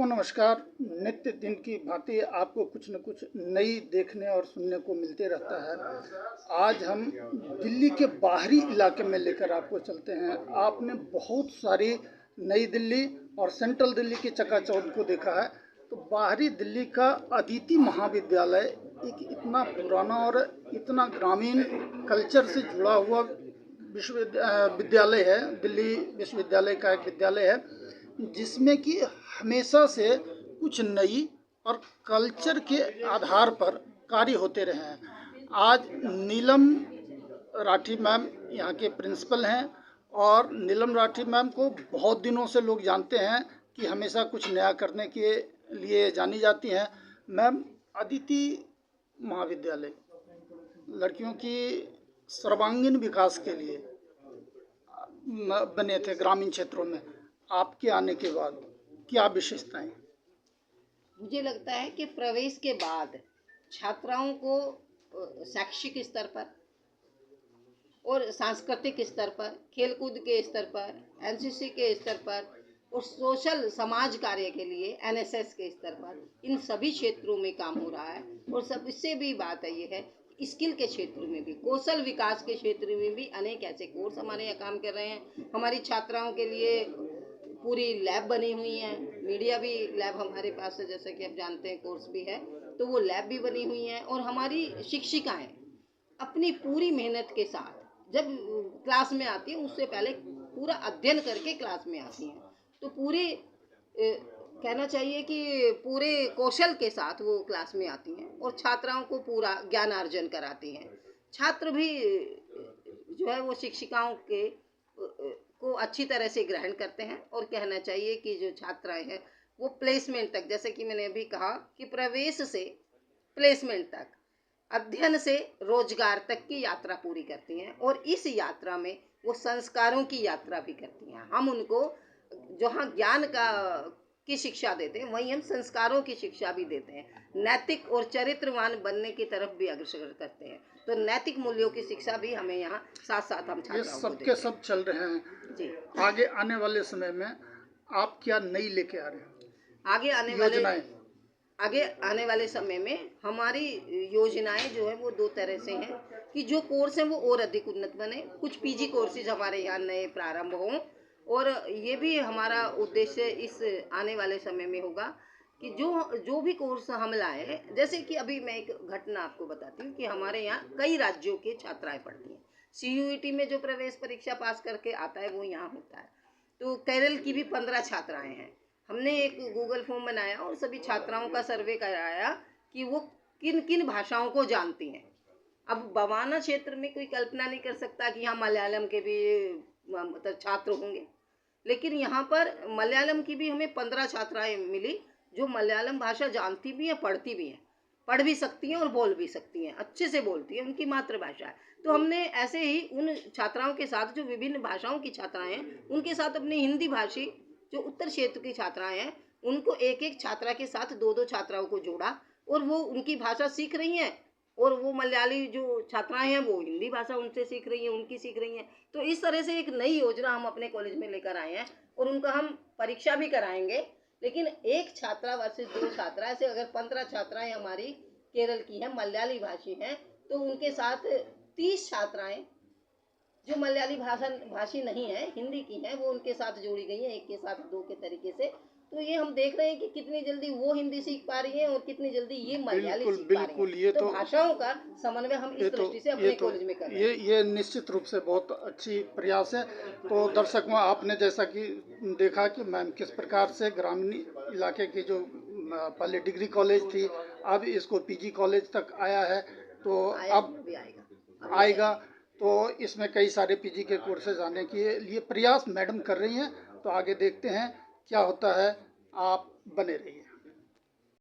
दर्शकों नमस्कार। नित्य दिन की भांति आपको कुछ न कुछ नई देखने और सुनने को मिलते रहता है। आज हम दिल्ली के बाहरी इलाके में लेकर आपको चलते हैं। आपने बहुत सारी नई दिल्ली और सेंट्रल दिल्ली की चकाचौंध को देखा है, तो बाहरी दिल्ली का अदिति महाविद्यालय एक इतना पुराना और इतना ग्रामीण कल्चर से जुड़ा हुआ विद्यालय है। दिल्ली विश्वविद्यालय का एक विद्यालय है जिसमें कि हमेशा से कुछ नई और कल्चर के आधार पर कार्य होते रहे हैं। आज नीलम राठी मैम यहाँ के प्रिंसिपल हैं और नीलम राठी मैम को बहुत दिनों से लोग जानते हैं कि हमेशा कुछ नया करने के लिए जानी जाती हैं। मैम, अदिति महाविद्यालय लड़कियों की सर्वांगीण विकास के लिए बने थे ग्रामीण क्षेत्रों में। आपके आने के बाद क्या विशेषताएं? मुझे लगता है कि प्रवेश के बाद छात्राओं को शैक्षिक स्तर पर और सांस्कृतिक स्तर पर, खेलकूद के स्तर पर, एनसीसी के स्तर पर और सोशल समाज कार्य के लिए एनएसएस के स्तर पर, इन सभी क्षेत्रों में काम हो रहा है। और सब इससे भी बात है ये है, स्किल के क्षेत्र में भी, कौशल विकास के क्षेत्र में भी अनेक ऐसे कोर्स हमारे यहाँ काम कर रहे हैं। हमारी छात्राओं के लिए पूरी लैब बनी हुई है, मीडिया भी लैब हमारे पास है, जैसे कि आप जानते हैं कोर्स भी है, तो वो लैब भी बनी हुई है। और हमारी शिक्षिकाएं अपनी पूरी मेहनत के साथ जब क्लास में आती हैं उससे पहले पूरा अध्ययन करके क्लास में आती हैं, तो पूरे कहना चाहिए कि पूरे कौशल के साथ वो क्लास में आती हैं और छात्राओं को पूरा ज्ञानार्जन कराती हैं। छात्र भी जो है वो शिक्षिकाओं के को अच्छी तरह से ग्रहण करते हैं। और कहना चाहिए कि जो छात्राएं हैं वो प्लेसमेंट तक, जैसे कि मैंने अभी कहा कि प्रवेश से प्लेसमेंट तक, अध्ययन से रोजगार तक की यात्रा पूरी करती हैं। और इस यात्रा में वो संस्कारों की यात्रा भी करती हैं। हम उनको जहाँ ज्ञान की शिक्षा देते हैं वहीं हम संस्कारों की शिक्षा भी देते हैं, नैतिक और चरित्रवान बनने की तरफ भी अग्रसर करते हैं। तो नैतिक मूल्यों की शिक्षा भी हमें यहाँ साथ साथ हम छात्राओं को देते हैं। ये सब के सब चल रहे हैं जी। आगे आने वाले समय में आप क्या नई लेके आ रहे हैं? आगे आने वाले समय में हमारी योजनाएं जो है वो दो तरह से हैं कि जो कोर्स हैं वो और अधिक उन्नत बने। कुछ पीजी कोर्सेज हमारे यहाँ नए प्रारंभ हों, और ये भी हमारा उद्देश्य इस आने वाले समय में होगा कि जो भी कोर्स हम लाए, जैसे कि अभी मैं एक घटना आपको बताती हूँ कि हमारे यहाँ कई राज्यों के छात्राएं पढ़ती हैं। CUET में जो प्रवेश परीक्षा पास करके आता है वो यहाँ होता है। तो केरल की भी 15 छात्राएं हैं। हमने एक गूगल फॉर्म बनाया और सभी छात्राओं का सर्वे कराया कि वो किन किन भाषाओं को जानती हैं। अब बवाना क्षेत्र में कोई कल्पना नहीं कर सकता कि यहाँ मलयालम के भी मतलब छात्र होंगे, लेकिन यहाँ पर मलयालम की भी हमें 15 छात्राएं मिली जो मलयालम भाषा जानती भी हैं, पढ़ती भी हैं, पढ़ भी सकती हैं और बोल भी सकती हैं, अच्छे से बोलती हैं, उनकी मातृभाषा है। तो हमने ऐसे ही उन छात्राओं के साथ जो विभिन्न भाषाओं की छात्राएं हैं उनके साथ अपनी हिंदी भाषी जो उत्तर क्षेत्र की छात्राएं हैं उनको एक एक छात्रा के साथ दो दो छात्राओं को जोड़ा और वो उनकी भाषा सीख रही हैं, और वो मलयाली जो छात्राएं हैं वो हिंदी भाषा उनसे सीख रही हैं, उनकी सीख रही हैं। तो इस तरह से एक नई योजना हम अपने कॉलेज में लेकर आए हैं और उनका हम परीक्षा भी कराएंगे। लेकिन एक छात्रा वर्सेस 2 छात्रा, ऐसे अगर 15 छात्राएं हमारी केरल की हैं, मलयाली भाषी हैं, तो उनके साथ 30 छात्राएं जो मलयाली भाषी नहीं है, हिंदी की हैं, वो उनके साथ जोड़ी गई हैं, एक के साथ 2 के तरीके से। तो ये हम देख रहे हैं कि कितनी जल्दी वो हिंदी सीख पा रही हैं और कितनी जल्दी ये मलयाली सीख पा रही हैं। तो भाषाओं का समन्वय हम इस दृष्टि से अपने कॉलेज में कर रहे हैं। ये निश्चित रूप से बहुत अच्छी प्रयास है। तो दर्शकों, आपने जैसा कि देखा कि मैम किस प्रकार से ग्रामीण इलाके की जो पहले डिग्री कॉलेज थी अब इसको पीजी कॉलेज तक आया है, तो अब आएगा। तो इसमें कई सारे पीजी के कोर्सेज आने के लिए प्रयास मैडम कर रही हैं। तो आगे देखते हैं क्या होता है। आप बने रहिए।